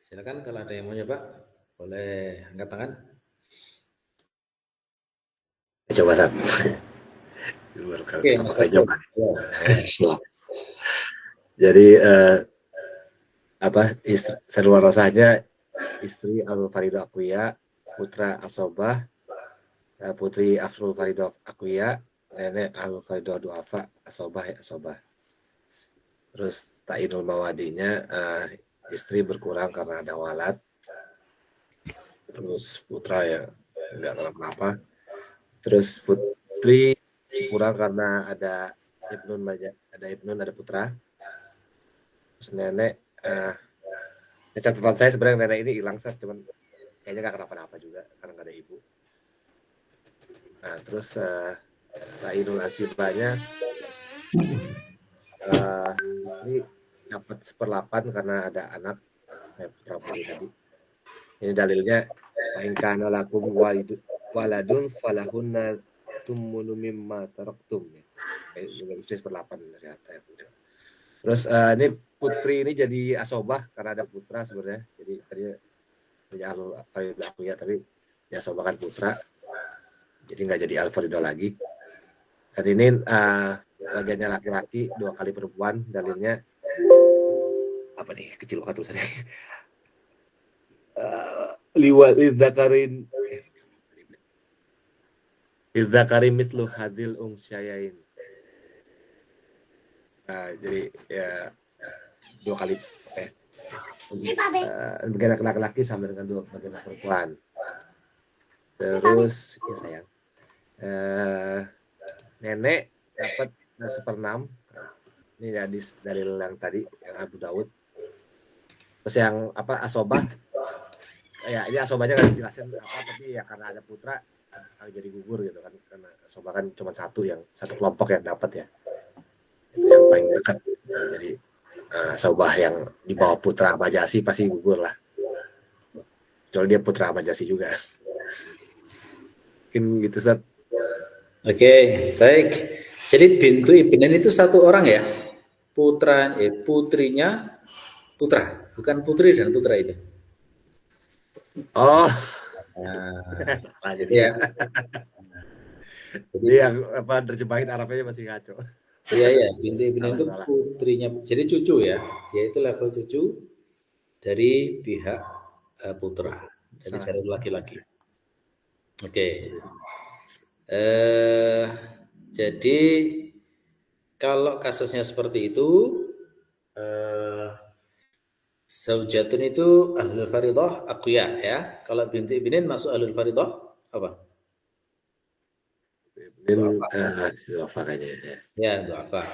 Speaker 1: Silakan kalau ada yang mau nyoba, boleh angkat tangan.
Speaker 7: Coba Sat.
Speaker 1: Oke, Mas Hasan.
Speaker 7: Jadi Sadul warosahnya istri Al-Faridah Aqwiya, putra Asobah, putri Afrul Faridah Aqwiya, nenek Al-Faridah Du'afa, Asobah. Terus ta'inul mawadinya istri berkurang karena ada walad. Terus putra ya enggak kenapa-napa. Terus putri kurang karena ada ibnun, ada putra. Terus nenek catatan saya sebenarnya nenek ini hilang, cuman kayaknya nggak kenapa-napa juga karena nggak ada ibu. Nah, terus ta'inul ansibanya istri dapat 1/8 karena ada anak putra putri tadi. Ini dalilnya fa'in lakum waladun falahunna tummunu mimma taraktum. Dengan istri 1/8 dari atas. Terus ini putri ini jadi asobah karena ada putra sebenarnya. Jadi tadi punya Al-Faridah Aqwiya tapi ya asobah kan putra. Jadi nggak jadi Al-Faridah lagi. Dan ini bagiannya laki-laki 2 kali perempuan. Dalilnya apa nih? Kecil banget tulisannya. Lidzakarin mithlu hadil unsyayain. Jadi ya 2 kali bagian laki-laki sama dengan 2 bagian perempuan. Terus ya sayang, nenek dapat 1/6. Ini jadi dalil yang tadi yang Abu Daud. Terus yang asobah, ya ini asobahnya nggak dijelasin tapi ya karena ada putra jadi gugur gitu kan, karena asobah kan cuma satu kelompok yang dapat ya. Itu yang paling dekat. Jadi asobah yang di bawah putra Majasi pasti gugur lah. Kecuali dia putra Majasi juga. Mungkin gitu Ustaz.
Speaker 1: Oke, baik. Jadi bintu ibnin itu 1 orang ya. Putrinya putra, bukan putri dan putra itu.
Speaker 7: Oh.
Speaker 1: Nah,
Speaker 7: jadi
Speaker 1: ya.
Speaker 7: Jadi yang terjemahin Arabnya masih ngaco.
Speaker 1: Iya, bintu ibnin itu putrinya. Jadi cucu ya. Dia itu level cucu dari pihak putra. Jadi cari laki-laki. Oke. Jadi kalau kasusnya seperti itu, zaujatun itu ahlul faridah aqwiya ya. Kalau bintu ibnin masuk ahlul faridah apa?
Speaker 7: Du'afa kayaknya ya.
Speaker 1: Ya, du'afa.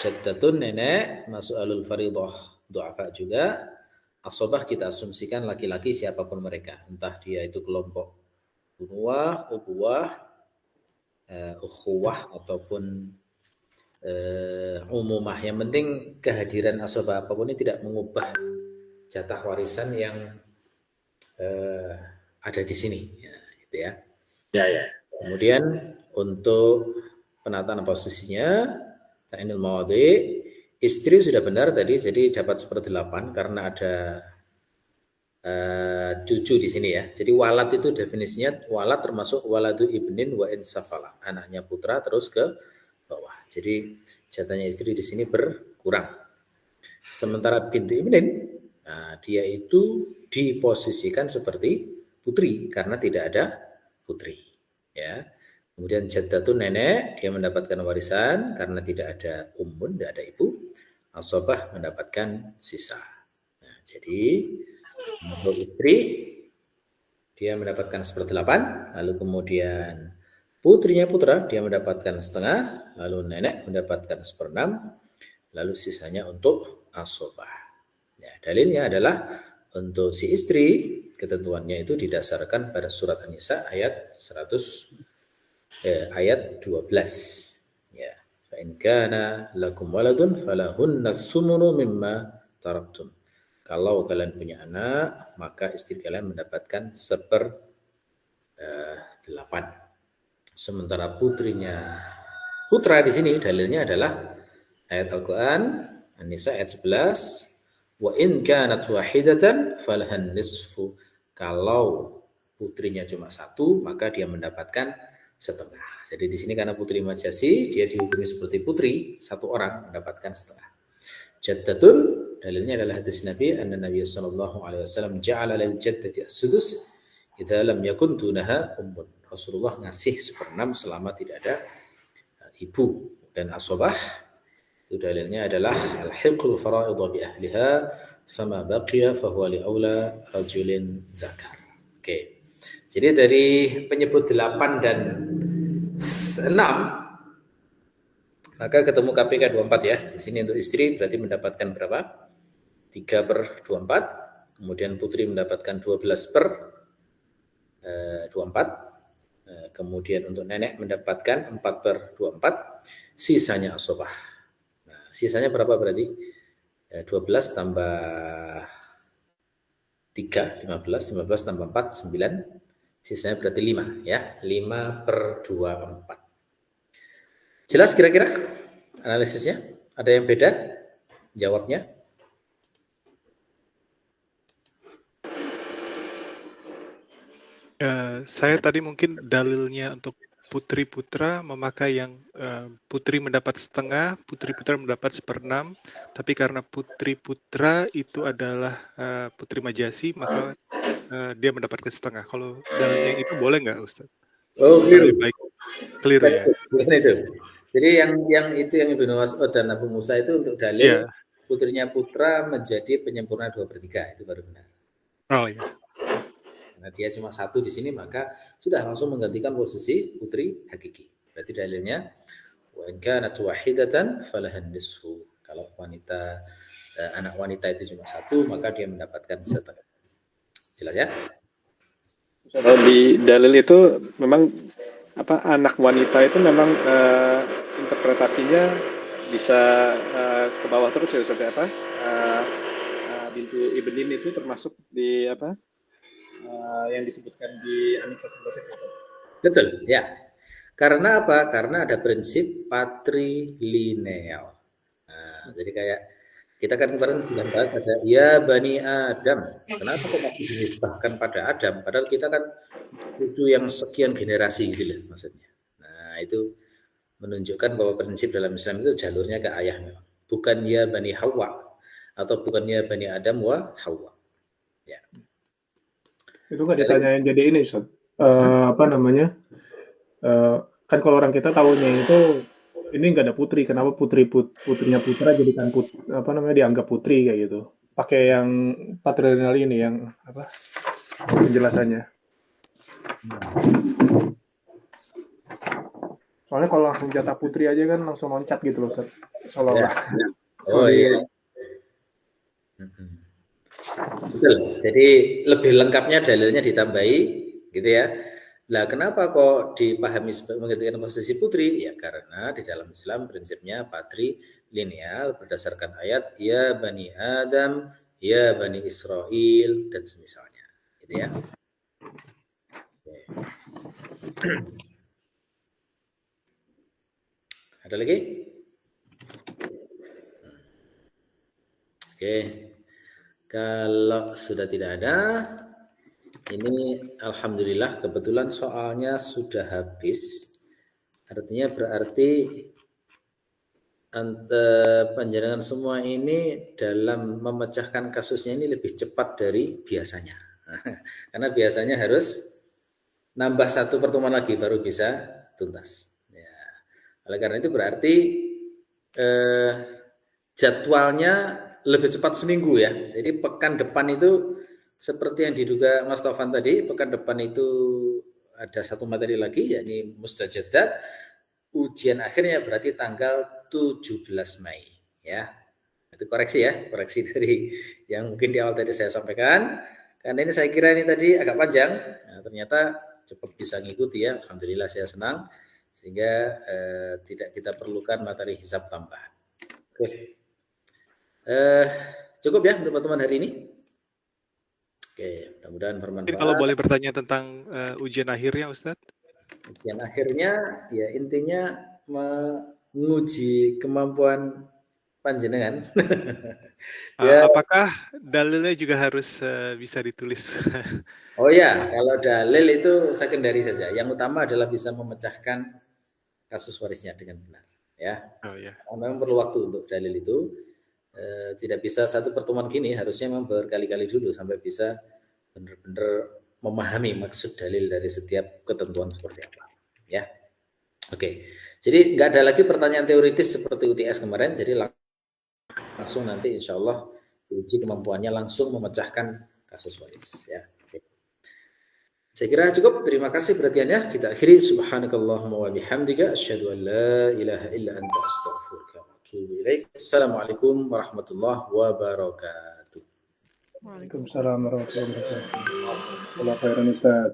Speaker 1: Jaddatun nenek masuk ahlul faridah du'afa juga. Asobah kita asumsikan laki-laki siapapun mereka, entah dia itu kelompok bunuah, ubuwah, ukhuwah ataupun umumah. Yang penting kehadiran asobah apapun ini tidak mengubah jatah warisan yang ada di sini, ya, gitu ya.
Speaker 7: Ya.
Speaker 1: Kemudian untuk penataan posisinya, ta'inul mawadhi, istri sudah benar tadi, jadi dapat 1/8 karena ada cucu di sini ya. Jadi walad itu definisinya walad termasuk waladu ibnin wa insafala, anaknya putra terus ke bawah. Jadi jatahnya istri di sini berkurang. Sementara bintu ibnin, nah dia itu diposisikan seperti putri karena tidak ada putri. Ya. Kemudian jaddatun nenek, dia mendapatkan warisan karena tidak ada ummun, tidak ada ibu. Asobah mendapatkan sisa. Nah, jadi untuk istri dia mendapatkan 1/8, lalu kemudian putrinya putra dia mendapatkan 1/2, lalu nenek mendapatkan 1/6, lalu sisanya untuk asobah. Ya, dalilnya adalah untuk si istri ketentuannya itu didasarkan pada surat An-Nisa ayat 12. Ya, fa in kana lakum waladun falahunna tsumunu mimma taraktum. Kalau kalian punya anak, maka istri kalian mendapatkan 1/8. Sementara putra di sini dalilnya adalah ayat Al-Qur'an An-Nisa ayat 11, Wa in kanat wahidatan falahan nisfu. Kalau putrinya cuma satu, maka dia mendapatkan setengah. Jadi di sini karena putri majasi, dia dihukumi seperti putri, satu orang mendapatkan setengah. Jaddatun, dalilnya adalah hadis Nabi, anna Nabi sallallahu alaihi wasallam ja'ala lil jaddati as-sudus idza lam yakun dunaha ummun. Rasulullah ngasih 1/6 selama tidak ada ibu. Dan asobah itu dalilnya adalah al-hiqul fara'idha bi ahliha fama baqiya fahuwa li aula rajulin zakar. Oke. Jadi dari penyebut 8 dan 6 maka ketemu KPK 24 ya. Di sini untuk istri berarti mendapatkan berapa? 3/24. Kemudian putri mendapatkan 12/24. Kemudian untuk nenek mendapatkan 4/24. Sisanya asobah. Nah, sisanya berapa berarti? 12 tambah 3, 15. 15 tambah 4, 9. Sisanya berarti 5 ya. 5/24. Jelas kira-kira analisisnya? Ada yang beda jawabnya?
Speaker 2: Saya tadi mungkin dalilnya untuk putri putra memakai yang putri mendapat setengah, putri putra mendapat 1/6, tapi karena putri putra itu adalah putri majasi, maka dia mendapatkan setengah. Kalau dalilnya yang itu boleh nggak, Ustaz?
Speaker 1: Oh,
Speaker 2: Lebih baik clear ya.
Speaker 1: Bukan itu. Jadi yang itu yang Ibnu Mas'ud dan Abu Musa itu untuk dalil putrinya putra menjadi penyempurna 2/3, itu baru benar.
Speaker 2: Oh iya.
Speaker 1: Nah, dia cuma satu di sini, maka sudah langsung menggantikan posisi putri hakiki. Berarti dalilnya wa in kanat wahidatan falahan nisfu. Kalau wanita anak wanita itu cuma satu, maka dia mendapatkan setengah. Jelas ya?
Speaker 3: Kalau di dalil itu memang anak wanita itu memang interpretasinya bisa ke bawah terus ya Ustaz ya, bintu ibnin itu termasuk di yang disebutkan di An-Nisa 11 itu.
Speaker 1: Betul, ya. Karena apa? Karena ada prinsip patrilineal. Nah, jadi kayak kita kan kemarin sudah bahas ada ya Bani Adam. Kenapa kok masih dinisbahkan pada Adam? Padahal kita kan cucu yang sekian generasi gitu loh maksudnya. Nah, itu menunjukkan bahwa prinsip dalam Islam itu jalurnya ke ayah memang. Bukan ya Bani Hawa atau bukan ya Bani Adam wa Hawa. Ya.
Speaker 4: Itu nggak ditanyain jadi ini, Ustaz. Kan kalau orang kita tahunya itu ini nggak ada putri, kenapa putrinya putra jadikan dianggap putri kayak gitu. Pakai yang patrilineal ini yang penjelasannya. Soalnya kalau langsung jatah putri aja kan langsung loncat gitu loh, Ustaz. Seolah-olah.
Speaker 1: Oh iya. Betul. Jadi lebih lengkapnya dalilnya ditambahi gitu ya. Lah kenapa kok dipahami menggantikan posisi putri? Ya karena di dalam Islam prinsipnya patrilineal berdasarkan ayat ya Bani Adam, ya Bani Israel dan semisalnya. Gitu ya. Ada lagi? Oke. Kalau sudah tidak ada, ini alhamdulillah kebetulan soalnya sudah habis. Artinya berarti panjenengan semua ini dalam memecahkan kasusnya ini lebih cepat dari biasanya. Karena biasanya harus nambah satu pertemuan lagi baru bisa tuntas. Ya. Oleh karena itu berarti jadwalnya lebih cepat seminggu ya. Jadi pekan depan itu seperti yang diduga Mas Taufan tadi, pekan depan itu ada satu materi lagi yakni Mustajadat. Ujian akhirnya berarti tanggal 17 Mei ya. Itu koreksi ya, koreksi dari yang mungkin di awal tadi saya sampaikan. Karena ini saya kira ini tadi agak panjang. Nah, ternyata cepat bisa ngikuti ya. Alhamdulillah saya senang sehingga tidak kita perlukan materi hisab tambahan. Oke. Cukup ya untuk pertemuan hari ini. Oke, mudah-mudahan bermanfaat.
Speaker 2: Kalau boleh bertanya tentang ujian akhirnya, Ustadz?
Speaker 1: Ujian akhirnya ya intinya menguji kemampuan panjenengan. Ya.
Speaker 2: Apakah dalilnya juga harus bisa ditulis?
Speaker 1: Oh ya, kalau dalil itu secondary saja. Yang utama adalah bisa memecahkan kasus warisnya dengan benar. Ya.
Speaker 2: Oh ya.
Speaker 1: Memang perlu waktu untuk dalil itu. Tidak bisa satu pertemuan gini, harusnya memang berkali-kali dulu sampai bisa benar-benar memahami maksud dalil dari setiap ketentuan seperti apa. Ya. Oke. Jadi nggak ada lagi pertanyaan teoritis seperti UTS kemarin. Jadi langsung nanti insya Allah diuji kemampuannya langsung memecahkan kasus waris. Ya. Oke. Saya kira cukup. Terima kasih perhatiannya. Kita akhiri. Subhanakallahumma wa bihamdika asyhadu an la ilaha illa anta astaghfiruka wa atubu ilaik. Assalamualaikum warahmatullahi wabarakatuh.
Speaker 4: Waalaikumsalam warahmatullahi wabarakatuh. Jazakallahu khairan Ustaz.